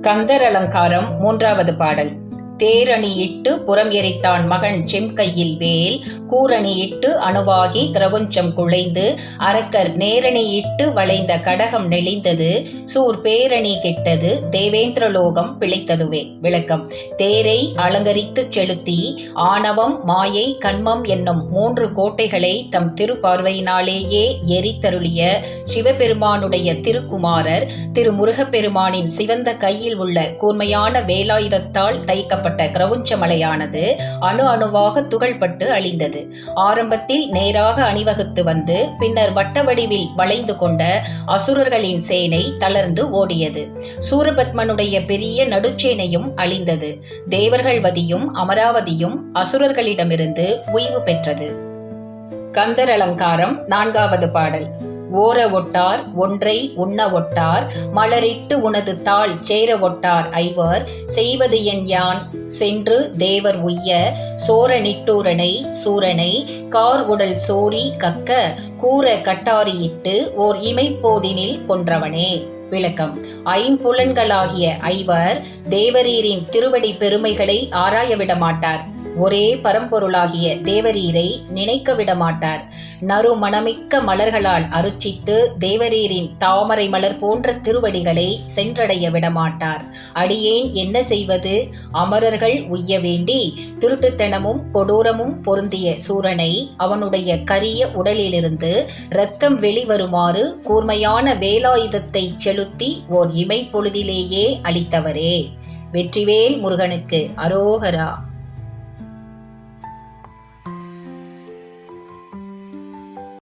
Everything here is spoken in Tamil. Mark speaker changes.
Speaker 1: கந்தர் அலங்காரம் மூன்றாவது பாடல். தேரணியிட்டு புறம் எரித்தான் மகன் செம்கையில் வேல், கூரணியிட்டு அணுவாகி கிரவுஞ்சம் குழைந்து, அரக்கர் நேரணியிட்டு வளைந்த கடகம் நெளிந்தது, சூர் பேரணி கெட்டது தேவேந்திரலோகம் பிழைத்ததுவே. விளக்கம். தேரை அலங்கரித்து செலுத்தி ஆணவம் மாயை கண்மம் என்னும் 3 கோட்டைகளை தம் திருப்பார்வையினாலேயே எரித்தருளிய சிவபெருமானுடைய திருக்குமாரர் திருமுருகப்பெருமானின் சிவந்த கையில் உள்ள கூர்மையான வேலாயுதத்தால் தைக்கப்பட்ட கிரவுஞ்சமலையானது அணு அணுவாக துகள்பட்டு அழிந்தது. ஆரம்பத்தில் நேராக அணிவகுத்து வந்து பின்னர் வட்ட வடிவில் வளைந்து கொண்ட அசுரர்களின் சேனை தளர்ந்து ஓடியது. சூரபத்மனுடைய பெரிய நடுச்சேனையும் அழிந்தது. தேவர்கள் வதியும் அமராவதியும் அசுரர்களிடமிருந்து ஓய்வு பெற்றது. கந்தர் அலங்காரம் நான்காவது பாடல். ஓர ஒட்டார் ஒன்றை உண்ண ஒட்டார், மலரிட்டு உனது தாள் சேர ஒட்டார் ஐவர், செய்வது என் யான் சென்று தேவர் உய்ய, சோர நிட்டூரனை சூரனை கார் உடல் சோரி கக்க, கூற கட்டாரியிட்டு ஓர் இமைப்போதினில் கொன்றவனே. விளக்கம். ஐம்புலன்களாகிய ஐவர் தேவரீரின் திருவடி பெருமைகளை ஆராயவிட மாட்டார். ஒரே பரம்பொருளாகிய தேவரீரை நினைக்க விடமாட்டார். நறுமணமிக்க மலர்களால் அருச்சித்து தேவரீரின் தாமரை மலர் போன்ற திருவடிகளை சென்றடைய விடமாட்டார். அடியேன் என்ன செய்வது? அமரர்கள் உய்ய வேண்டி திருட்டுத்தனமும் கொடூரமும் பொருந்திய சூரனை அவனுடைய கரிய உடலிலிருந்து இரத்தம் வெளிவருமாறு கூர்மையான வேலாயுதத்தை செலுத்தி ஓர் இமைப்பொழுதிலேயே அளித்தவரே. வெற்றிவேல் முருகனுக்கு அரோகரா.